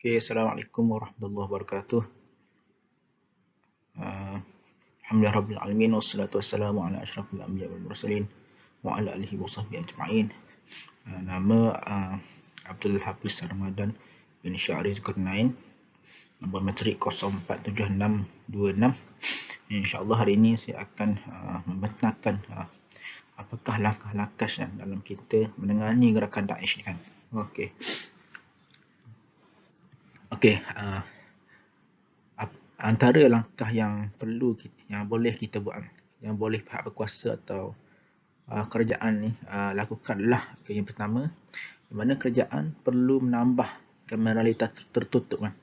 Oke, Assalamualaikum warahmatullahi wabarakatuh. Alhamdulillah Rabbil Alamin, wassalatu wassalamu ala ashrafil anbiya wal mursalin wa ala alihi wa sahbihi ajma'in. Nama Abdul Hafiz Ramadan bin Syahri Zulkarnain, nombor matrik 047626. InsyaAllah hari ini saya akan membentangkan apakah langkah-langkah dalam kita menangani gerakan Daesh ni kan. Okey. Antara langkah yang yang boleh kita buat, yang boleh pihak berkuasa atau kerajaan ni lakukan adalah yang pertama, di mana kerajaan perlu menambah kamera litar tertutup kan,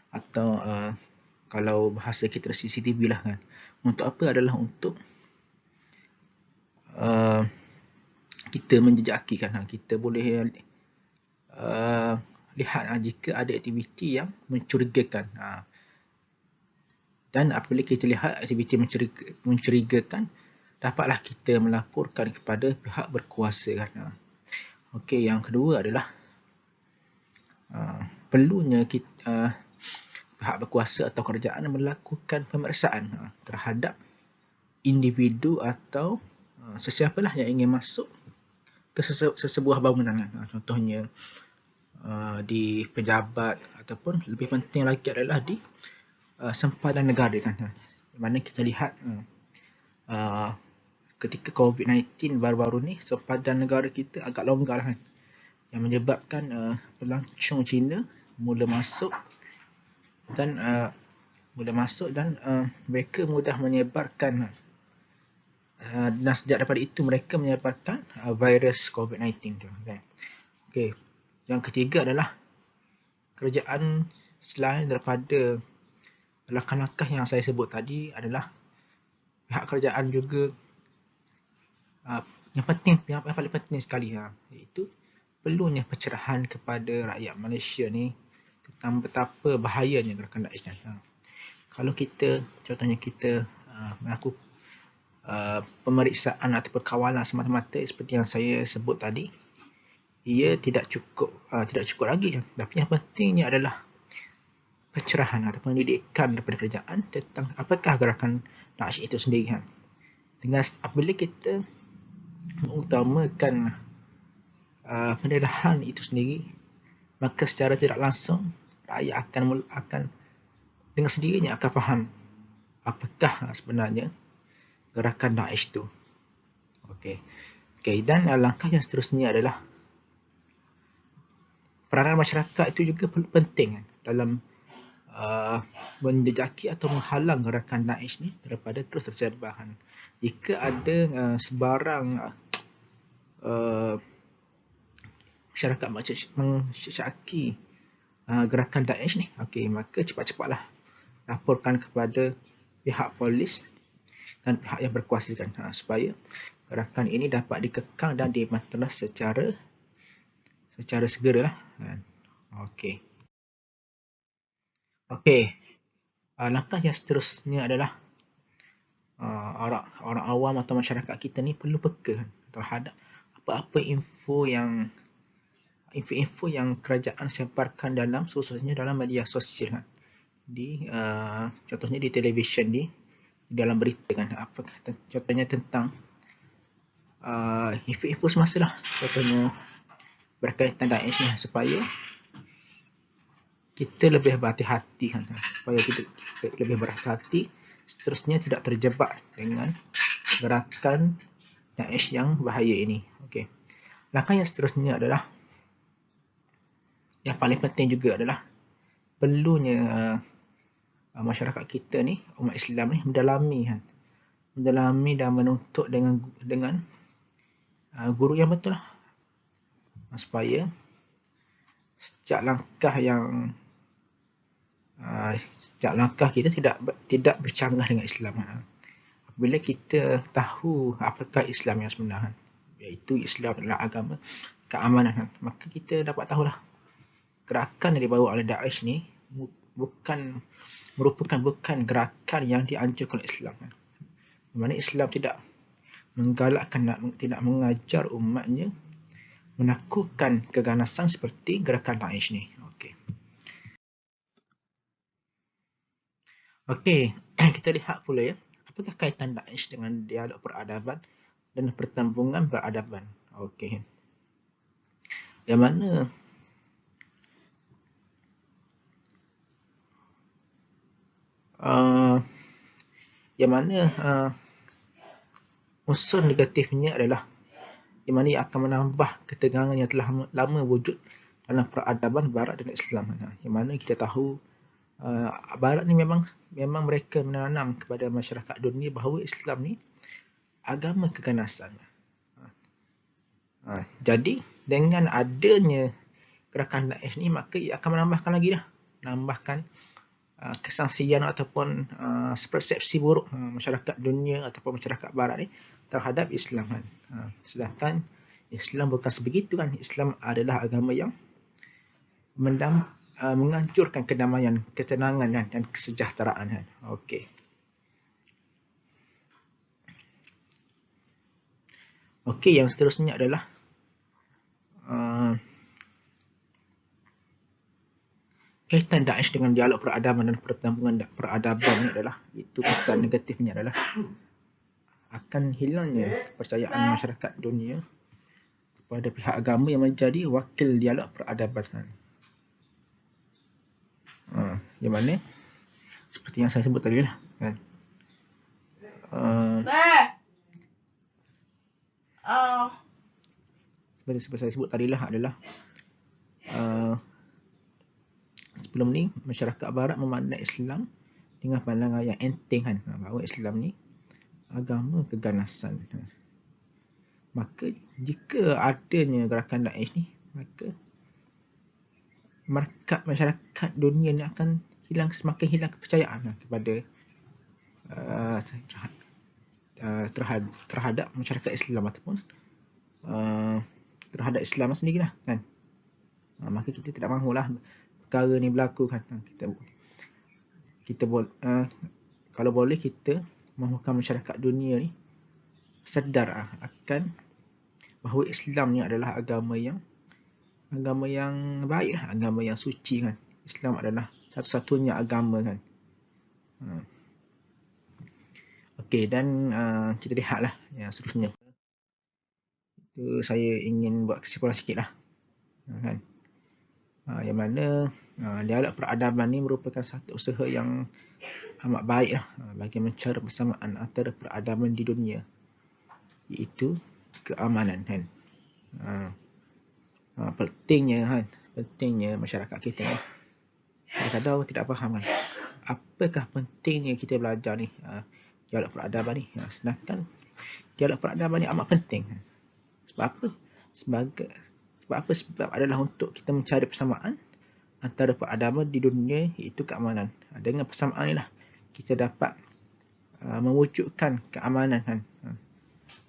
atau kalau bahasa kita CCTV lah kan. Untuk apa? Adalah untuk kita menjejaki kan, kita boleh lihat jika ada aktiviti yang mencurigakan. Dan apabila kita lihat aktiviti mencurigakan, dapatlah kita melaporkan kepada pihak berkuasa kan. Okey, yang kedua adalah perlunya kita, pihak berkuasa atau kerajaan melakukan pemeriksaan terhadap individu atau sesiapalah yang ingin masuk ke sesebuah bangunan. Contohnya di pejabat, ataupun lebih penting lagi adalah di sempadan negara kan. Di mana kita lihat ketika COVID-19 baru-baru ni, sempadan negara kita agak longgar kan, yang menyebabkan pelancong Cina mula masuk dan mereka mudah menyebarkan, dan sejak daripada itu mereka menyebarkan virus COVID-19 tu kan. Okey, yang ketiga adalah kerajaan selain daripada langkah-langkah yang saya sebut tadi, adalah pihak kerajaan juga yang paling penting sekali, iaitu perlunya pencerahan kepada rakyat Malaysia ni tentang betapa bahayanya gerakan Daesh ni. Kalau contohnya kita melakukan pemeriksaan ataupun kawalan semata-mata seperti yang saya sebut tadi, ia tidak cukup lagi. Tapi yang pentingnya adalah pencerahan ataupun pendidikan daripada kerajaan tentang apakah gerakan Daesh itu sendiri. Dengan apabila kita mengutamakan pendedahan itu sendiri, maka secara tidak langsung rakyat akan dengan sendirinya akan faham apakah sebenarnya gerakan Daesh itu. Okey, dan langkah yang seterusnya adalah peranan masyarakat itu juga penting dalam menjejaki atau menghalang gerakan Daesh ni daripada terus tersebar. Jika ada sebarang masyarakat mensyaki gerakan Daesh ni, maka cepat-cepatlah laporkan kepada pihak polis dan pihak yang berkuasa kan, supaya gerakan ini dapat dikekang dan dimatelas secara segeralah. Langkah yang seterusnya adalah orang awam atau masyarakat kita ni perlu peka terhadap apa-apa info yang kerajaan sebarkan khususnya dalam media sosial, contohnya di televisyen, di dalam berita kan. Contohnya tentang info semasa lah, contohnya berkaitan Daesh ni, supaya kita lebih berhati-hati kan, supaya kita lebih berhati-hati seterusnya tidak terjebak dengan gerakan Daesh yang bahaya ini. Langkah yang seterusnya adalah, yang paling penting juga adalah perlunya masyarakat kita ni, umat Islam ni, mendalami dan menuntut dengan guru yang betul lah, supaya setiap langkah kita tidak bercanggah dengan Islam. Apabila kita tahu apakah Islam yang sebenar, iaitu Islam adalah agama keamanan, maka kita dapat tahulah gerakan yang dibawa oleh Daesh ni merupakan bukan gerakan yang dianjurkan oleh Islam. Di mana Islam tidak menggalakkan, tidak mengajar umatnya menakutkan keganasan seperti gerakan Daesh ni. Okey, kita lihat pula ya. Apakah kaitan Daesh dengan dialog peradaban dan pertembungan peradaban? Okey. Yang mana uh, yang mana unsur negatifnya adalah di mana ia akan menambah ketegangan yang telah lama wujud dalam peradaban Barat dan Islam. Yang mana kita tahu Barat ni memang mereka menanam kepada masyarakat dunia bahawa Islam ni agama keganasan. Jadi dengan adanya gerakan Daesh ni, maka ia akan menambahkan lagi dah, menambahkan kesangsian ataupun persepsi buruk masyarakat dunia ataupun masyarakat Barat ni terhadap Islam kan. Sedangkan Islam bukan sebegitu kan. Islam adalah agama yang menganjurkan kedamaian, ketenangan dan kesejahteraan kan. Okey. Okey, yang seterusnya adalah kaitan Daesh dengan dialog peradaban dan pertembungan peradaban ni adalah, itu kesan negatifnya adalah akan hilangnya kepercayaan masyarakat dunia kepada pihak agama yang menjadi wakil dialog peradaban. Yang mana seperti yang saya sebut tadi lah kan. Seperti saya sebut tadi lah adalah sebelum ni masyarakat Barat memandang Islam dengan pandangan yang enteng kan, bahawa Islam ni agama keganasan. Maka jika adanya gerakan Daesh ni, maka markat masyarakat dunia ni akan semakin hilang kepercayaan kepada terhadap masyarakat Islam ataupun terhadap Islam sendiri lah kan. Maka kita tidak mahulah perkara ni berlaku kan. Kita kalau boleh kita mahukan masyarakat dunia ni sedar akan bahawa Islam ni adalah agama yang baik lah, agama yang suci kan. Islam adalah satu-satunya agama kan. Okey, dan kita lihatlah yang seterusnya. Itu saya ingin buat kesimpulan sikit lah kan. Yang mana dialog peradaban ni merupakan satu usaha yang amat baik lah bagi mencari persamaan antara peradaban di dunia, iaitu keamanan kan. Pentingnya masyarakat kita ni kadang-kadang tidak faham kan, apakah pentingnya kita belajar ni dialog peradaban ni. Sedangkan dialog peradaban ni amat penting kan. Sebab apa? Sebab adalah untuk kita mencari persamaan antara peradaban di dunia, iaitu keamanan. Dengan persamaan ni lah kita dapat mewujudkan keamanan kan.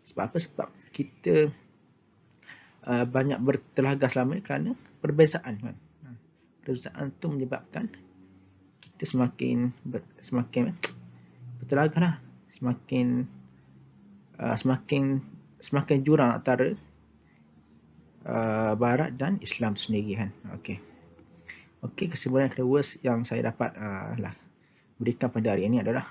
Sebab apa? Sebab kita banyak bertelaga selama ni kerana perbezaan kan. Perbezaan tu menyebabkan kita semakin bertelaga lah, semakin jurang antara Barat dan Islam sendiri kan. Okey, kesimpulan kedua yang saya dapat berikan pada hari ini adalah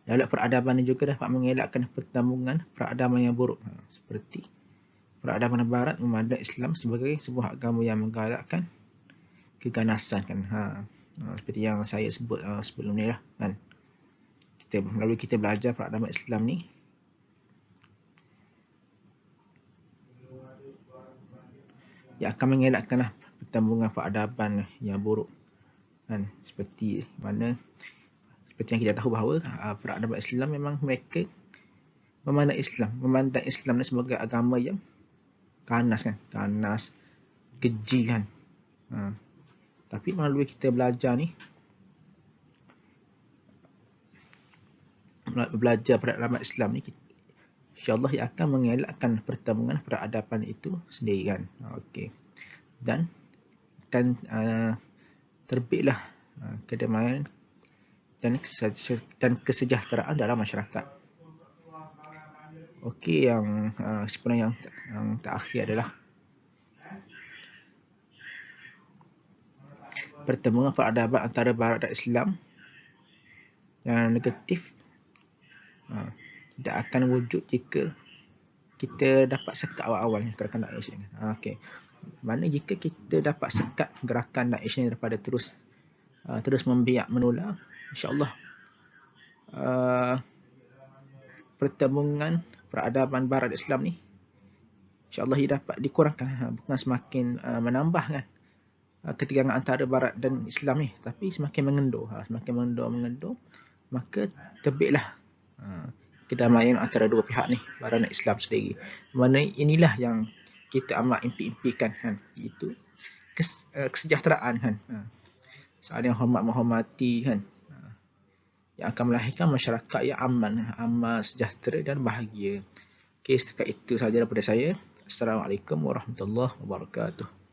dialog peradaban ini juga dapat mengelakkan pertembungan peradaban yang buruk, seperti peradaban Barat memandang Islam sebagai sebuah agama yang menggalakkan keganasan kan. Seperti yang saya sebut sebelum ni lah kan. Melalui kita belajar peradaban Islam ni, ia akan mengelakkan pertembungan peradaban yang buruk kan. Seperti yang kita tahu bahawa peradaban Islam memang mereka memandang Islam ni sebagai agama yang ganas, keji kan. Tapi melalui kita belajar ni, belajar peradaban Islam ni, insyaAllah ia akan mengelakkan pertembungan peradaban itu sendiri kan. Dan akan terbitlah kedamaian dan kesejahteraan dalam masyarakat. Yang sebenarnya yang terakhir adalah pertemuan peradaban antara Barat dan Islam yang negatif tidak akan wujud jika kita dapat sekat awal-awal gerakan Daesh ini. Okey. Mana jika kita dapat sekat gerakan Daesh ini daripada terus membiak menular, insya-Allah pertemuan peradaban Barat dan Islam ni insya-Allah ia dapat dikurangkan, bukan semakin menambah kan ketegangan antara Barat dan Islam ni, tapi semakin mengendur. Semakin mengendur, maka terbitlah kedamaian antara dua pihak ni, Barat dan Islam sendiri. Mana inilah yang kita amat impi-impikan kan, iaitu kesejahteraan kan. Saling hormat menghormati kan, yang akan melahirkan masyarakat yang aman, sejahtera dan bahagia. Okey, setakat itu sahaja daripada saya. Assalamualaikum warahmatullahi wabarakatuh.